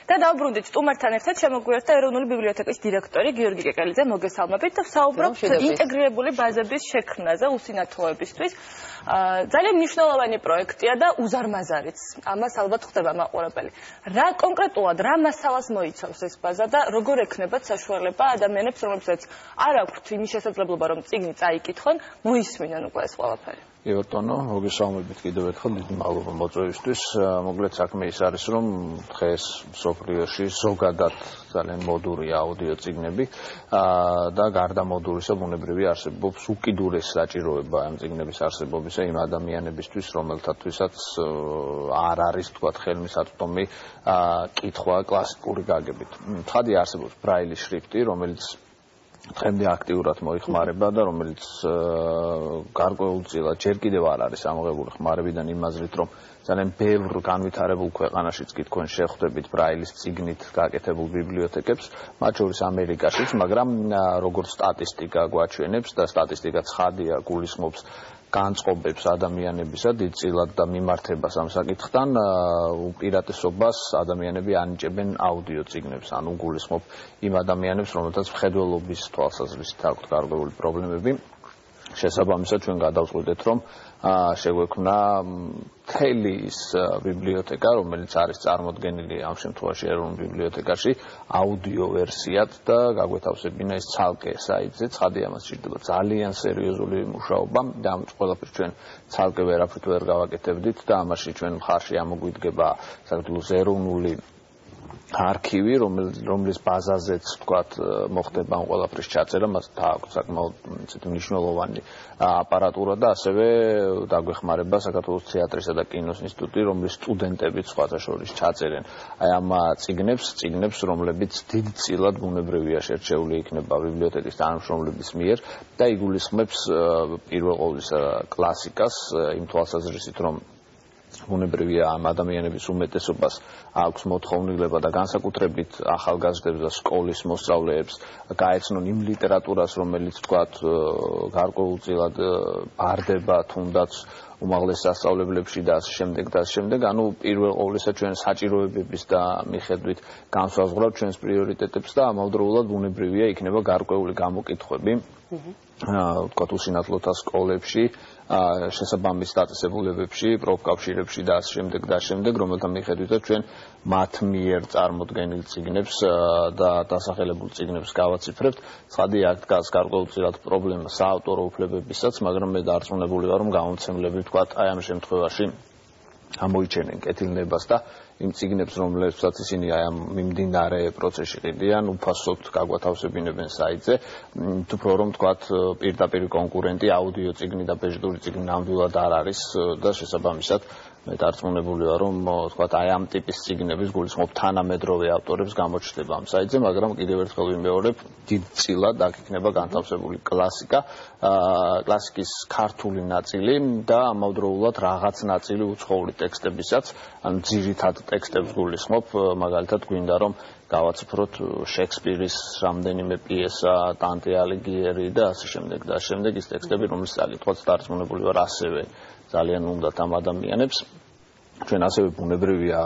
და დავბრუნდით სტუმართან ერთად შემოგვიერთდა ეროვნული ბიბლიოთეკის დირექტორი გიორგი კეკელიძე, მოგესალმებით და ვსაუბრობთ ინტეგრირებული ბაზების შექმნაზე უსინათლოებისთვის. ძალიან მნიშვნელოვანი პროექტია და უზარმაზარიც. ამას ალბათ ხდება მაყურებელი. რა კონკრეტულად რა მასალას მოიცავს ეს ბაზა და როგორ ექნებათ საშუალება ადამიანებს, რომლებსაც არ აქვთ იმის შესაძლებლობა, რომ წიგნი წაიკითხონ, მოისმინონ უკვე ეს ყველაფერი. Ევერტონო, მოგესალმებით კიდევ ერთხელ, დიდი მადლობა მოწვევისთვის. მოკლედ საქმე ის არის, რომ დღეს მსოფლიოში ზოგადად ძალიან მოდურია აუდიო წიგნები და გარდა მოდურისა ბუნებრივია არსებობს უკიდურესი საჭიროება ამ წიგნების არსებობისა იმ ადამიანებისთვის, რომელთათვისაც არ არის თქვათ ხელმისაწვდომი კითხვა კლასიკური გაგებით. ცხადია არსებობს ბრაილის შრიფტი, რომელიც დღემდე აქტიურად მოიხმარება და რომელიც გარკვეულწილად ჯერ კიდევ არ არის ამოღებული ხმარებიდან იმ აზრით, რომ ძალიან ბევრ განვითარებულ ქვეყანაშიც კი თქვენ შეხვდებით ბრაილის წიგნით გაკეთებულ ბიბლიოთეკებს, მათ შორის ამერიკაშიც, მაგრამ როგორც სტატისტიკა გვაჩვენებს და სტატისტიკა ცხადია გულისხმობს განწყობებს ადამიანებისა დიდწილად და მიმართებას ამ საკითხთან უპირატესობას ადამიანები ანიჭებენ აუდიო წიგნებს, ანუ გულისხმობ იმ ადამიანებს, რომელთაც მხედველობის თვალსაზრისით აქვთ გარკვეული პრობლემები. შესაბამისად ჩვენ გადავწყვიტეთ, რომ შეგვექმნა მთელი ის ბიბლიოთეკა, რომელიც არის წარმოდგენილი ამ შემთხვევაში ეროვნულ ბიბლიოთეკაში აუდიო ვერსიად და გაგვეთავსებინა ეს ცალკე საიტზე. ცხადია, მას სჭირდება ძალიან სერიოზული მუშაობა და ამ ყველაფერს ჩვენ ცალკე ვერაფრით ვერ გავაკეთებდით და ამაში ჩვენ მხარში ამოგვიდგება საქართველოს ეროვნული არქივი, რომლის ბაზაზეც თქვათ მოხდება ამ ყველაფრის ჩაწერა, მას აქვს საკმაოდ მნიშვნელოვანი აპარატურა და ასევე დაგვეხმარება საქართველოს თეატრისა და კინოს ინსტიტუტი, რომლის სტუდენტებიც სხვათა შორის ჩაწერენ აი ამ წიგნებს, რომლებიც დიდწილად ბუნებრივია შერჩეული იქნება ბიბლიოთეკის თანამშრომლების მიერ და იგულისხმებს პირველ ყოვლისა კლასიკას იმ თვალსაზრისით, რომ ბუნებრივია ამ ადამიანების უმეტესობას აქვს მოთხოვნილება და განსაკუთრებით ახალგაზრდებს და სკოლის მოსწავლეებს გაეცნონ იმ ლიტერატურას, რომელიც თქვათ გარკვეულწილად ბარდება თუნდაც უმაღლეს სასწავლებლებში და ასე შემდეგ, ანუ პირველ ყოვლისა ჩვენ საჭიროებების და მიხედვით განსაზღვრავთ ჩვენს პრიორიტეტებს და ამავდროულად ბუნებრივია იქნება გარკვეული გამოკითხვები თქვათ უსინათლოთა სკოლებში, შესაბამის დაწესებულებებში, პროფკავშირებში და ასე შემდეგ, რომელთა მიხედვითაც ჩვენ მათ მიერ წარმოდგენილ წიგნებს და დასახელებულ წიგნებს გავაციფრებთ. ცხადია, აქ დგას გარკვეულწილად პრობლემა საავტორო უფლებებისაც, მაგრამ მე დარწმუნებული ვარ, რომ გამომცემლები თქვათ აი ამ შემთხვევაში ამოიჩენენ კეთილნებას და იმ წიგნებს, რომლებსაც ისინი აი ამ მიმდინარე პროცესში ყიდიან, უფასოდ გაგვათავსებინებენ საიტზე, უფრო რომ თქვათ პირდაპირ კონკურენტი აუდიო წიგნი და ბეჟდური წიგნი ნამდვილად არ არის და შესაბამისად მე დარწმუნებული ვარ, რომ თქვათ აი ამ ტიპის წიგნების გულისხმობ თანამედროვე ავტორებს გამოჩნდება ამ საიტზე, მაგრამ კიდევ ერთხელ ვიმეორებ, დიდწილად აქ იქნება განთავსებული კლასიკა, კლასიკის ქართული ნაწილი და ამავდროულად რაღაც ნაწილი უცხოური ტექსტებისაც, ანუ ძირითად ტექსტებს გულისხმობ, მაგალითად გვინდა რომ გავაციფროთ შექსპირის რამდენიმე პიესა, დანტე ალიგიერი და ასე შემდეგ ის ტექსტები, რომლის საკითხაც დარწმუნებული ვარ ასევე ძალიან უნდათ ამ ადამიანებს. ჩვენ ასევე ბუნებრივია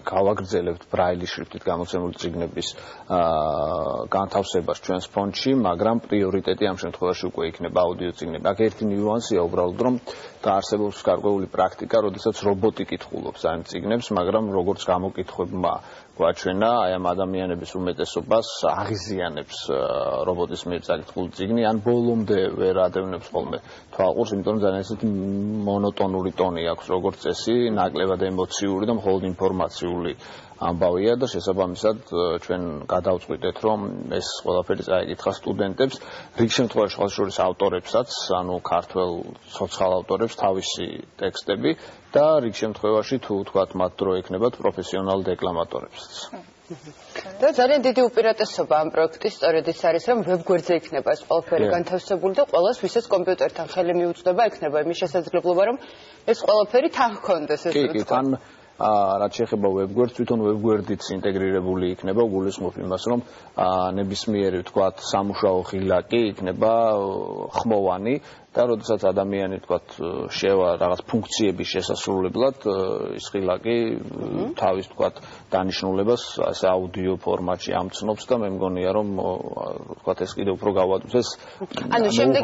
გავაგრძელებთ ბრაილის შრიფტით გამოცემული წიგნების განთავსებას ჩვენს ფონდში, მაგრამ პრიორიტეტი ამ შემთხვევაში უკვე იქნება აუდიო წიგნები. აქ ერთი ნიუანსია უბრალოდ, რომ არსებობს გარკვეული პრაქტიკა, როდესაც რობოტი კითხულობს ამ წიგნებს, მაგრამ როგორც გამოკითხვებმა გვაჩვენა, აი ამ ადამიანების უმეტესობას აღიზიანებს რობოტის მიერ წაკითხული წიგნი, ან ბოლომდე ვერ ადევნებს ხოლმე თვალყურს, იმიტომ რომ ძალიან ისეთი მონოტონური ტონი აქვს, როგორც წესი, ნაკლებად ემოციური და მხოლოდ ინფორმაციული ამბავია და შესაბამისად ჩვენ გადავწყვიტეთ, რომ ეს ყველაფერი წაიკითხა სტუდენტებს, რიგ შემთხვევაში სხვა შორის ავტორებსაც, ანუ ქართველ ცოცხალ ავტორებს თავისი ტექსტები და რიგ შემთხვევაში თუ თქვათ მათ დრო ექნებათ პროფესიონალ დეკლამატორებსაც. და ძალიან დიდი უპირატესობა ამ პროექტის სწორედ ის არის, რომ ვებგვერდზე იქნება ეს ყველაფერი განთავსებული და ყველას ვისაც კომპიუტერთან ხელი მიუწვდება, იქნება იმის შესაძლებლობა, რომ ეს ყველაფერი თან ჰქონდეს ეს კი, რაც შეეხება ვებგვერდს, თვითონ ვებგვერდიც ინტეგრირებული იქნება, გულისხმობ იმას, რომ ნებისმიერი თქვათ სამუშაო ღილაკი იქნება ხმოვანი და როდესაც ადამიანი თქვათ შევა რაღაც ფუნქციების შესასრულებლად ის ხილაკი თავის თქვათ დანიშნულებას ასე აუდიო ფორმატში ამცნობს და მე მგონია რომ თქვათ ეს კიდევ უფრო გავადვდეს ანუ შემდეგ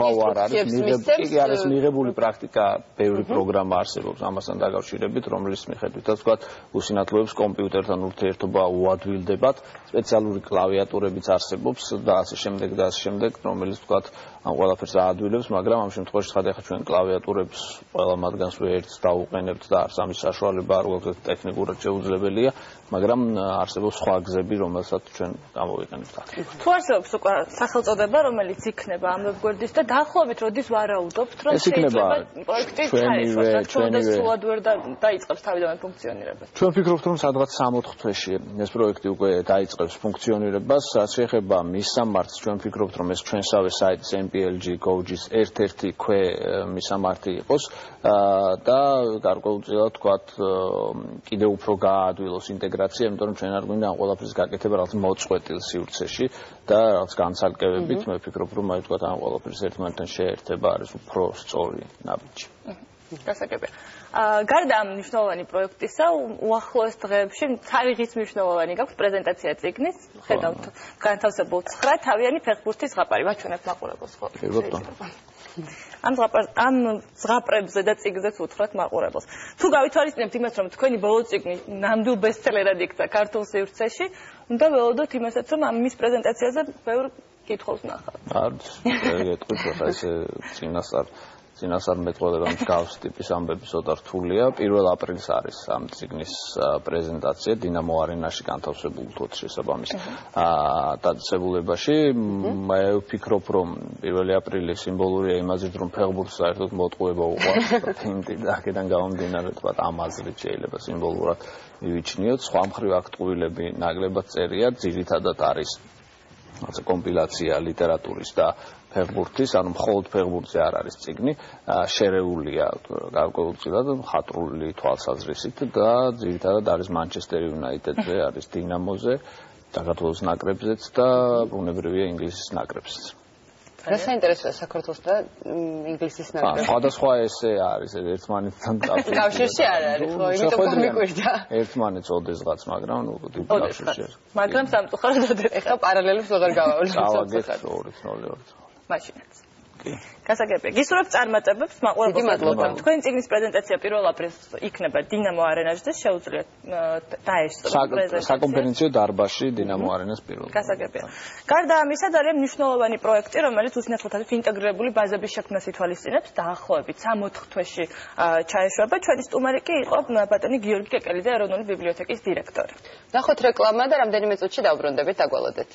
არის მიღებული პრაქტიკა ბევრი პროგრამა არსებობს ამასთან დაკავშირებით რომლის მიხედვითაც თქვათ უსინათლოებს კომპიუტერთან ურთიერთობა უადვილდებათ სპეციალური კლავიატურებიც არსებობს და ასე შემდეგ რომელიც თქვათ ამ ყველაფერს აადვილებს მაგრამ ამ შემთხვევაში ხადახა ჩვენ კლავიატურებს ყველა მათგანს ვერც დავუყენებთ და არც ამის საშუალება არ გვაქვს ტექნიკურად შეუძლებელია მაგრამ არსებობს სხვა გზები რომელსაც ჩვენ გამოვიყენებთ აქ თუ არსებობს უკვე სახელწოდება რომელიც იქნება ამ ვებგვერდის და დაახლოებით როდის ვარაუდობთ რომ შეიძლება პროექტი ჩაეშვა და ჩვენდა სულად ვერ დაიწყებს თავიდანვე ფუნქციონირებას ჩვენ ვფიქრობთ რომ სადღაც 3-4 თვეში ეს პროექტი უკვე დაიწყებს ფუნქციონირებას რაც შეეხება მისამართს ჩვენ ვფიქრობთ რომ ეს ჩვენსავე საიტის MPLG Go-ის ერთ-ერთი მისამართი იყოს და გარკვეულწილად თქვათ კიდევ უფრო გააადვილოს ინტეგრაცია იმიტომ რომ ჩვენ არ გვინდა ამ ყველაფრის გაკეთება რაღაც მოწყვეტილ სივრცეში და რაღაც განცალკევებით მე ვფიქრობ რომ აი თქვათ ამ ყველაფრის ერთმანეთთან შეერთება არის უფრო სწორი ნაბიჯი გასაგებია გარდა ამ მნიშვნელოვანი პროექტისა უახლოეს დღეებში თავიღის მნიშვნელოვანი გაქვს პრეზენტაცია წიგნის ხედავთ განთავსებულ 9 თავიანი ფეხბურთის ზღაპარი ვაჩვენებთ მაყურებელს ხო ამ ზღაპრებზე და წიგნზეც უთხრათ მაყურებელს თუ გავითვალისწინებთ იმას რომ თქვენი ბოლო წიგნი ნამდვილ ბესტსელერად იქცა ქართულ სივრცეში უნდა ველოდოთ იმასაც რომ ამის პრეზენტაციაზე ბევრ კითხვას ნახავთ არც ეტყვით ხა ეს წინასწარ მეტყველება მსგავს ტიპის ამბები ცოტა რთულია 1 აპრილს არის ამ წიგნის პრეზენტაცია დინამო არენაში განთავსებულ თოთ შესაბამის დაწესებულებაში მე ვფიქრობ რომ 1 აპრილი სიმბოლურია იმაზით რომ ფეხბურთს საერთოდ მოტყუება უყვარს თემი და აქედან გამომდინარე თქვა ამ აზრით შეიძლება სიმბოლურად მივიჩნიოთ სხვა მხრივ აქტუილები ნაკლებად წერია ძირითადად არის ასე კომპილაცია ლიტერატურის და ფეხბურთის, ანუ მხოლოდ ფეხბურთზე არ არის წიგნი, შერეულია გარკვეულწილად მხატვრული თვალსაზრისით და ძირითადად არის Manchester United-ზე, არის დინამოზე, საქართველოს ნაკრებზეც და ბუნებრივია ინგლისის ნაკრებზეც. რა საინტერესოა საქართველოს და ინგლისის ნაკრებს? სხვადასხვა ესე არის ერთმანეთთან კავშირში არ არის, ხო, იმიტომ გამიკვირდა. ერთმანეთს ოდესღაც, მაგრამ დიდ კავშირში არის. მაგრამ სამწუხაროდ ოდესღაც. ეხლა პარალელებს ვეღარ გავავლენთ. გავაგეთ 2-0. მაშინაც. გასაგებია. გისურვებთ წარმატებებს, მაყურებელს. თქვენი წიგნის პრეზენტაცია 1 აპრილს იქნება დინამო არენაში და შეუძლიათ დაესწროთ პრეზენტაცია. საკონფერენციო დარბაზში დინამო არენას პირველ. გასაგებია. გარდა ამისა, ძალიან მნიშვნელოვანი პროექტი, რომელიც უსინათლოთათვის ინტეგრირებული ბაზების შექმნას ითვალისწინებს, დაახლოებით 3-4 თვეში ჩაეშვება. ჩვენი სტუმარი კი იყო ბატონი გიორგი კეკელიძე, ეროვნული ბიბლიოთეკის დირექტორი. ნახოთ რეკლამა და რამდენიმე წუთში დავბრუნდებით, დაგვალოდეთ.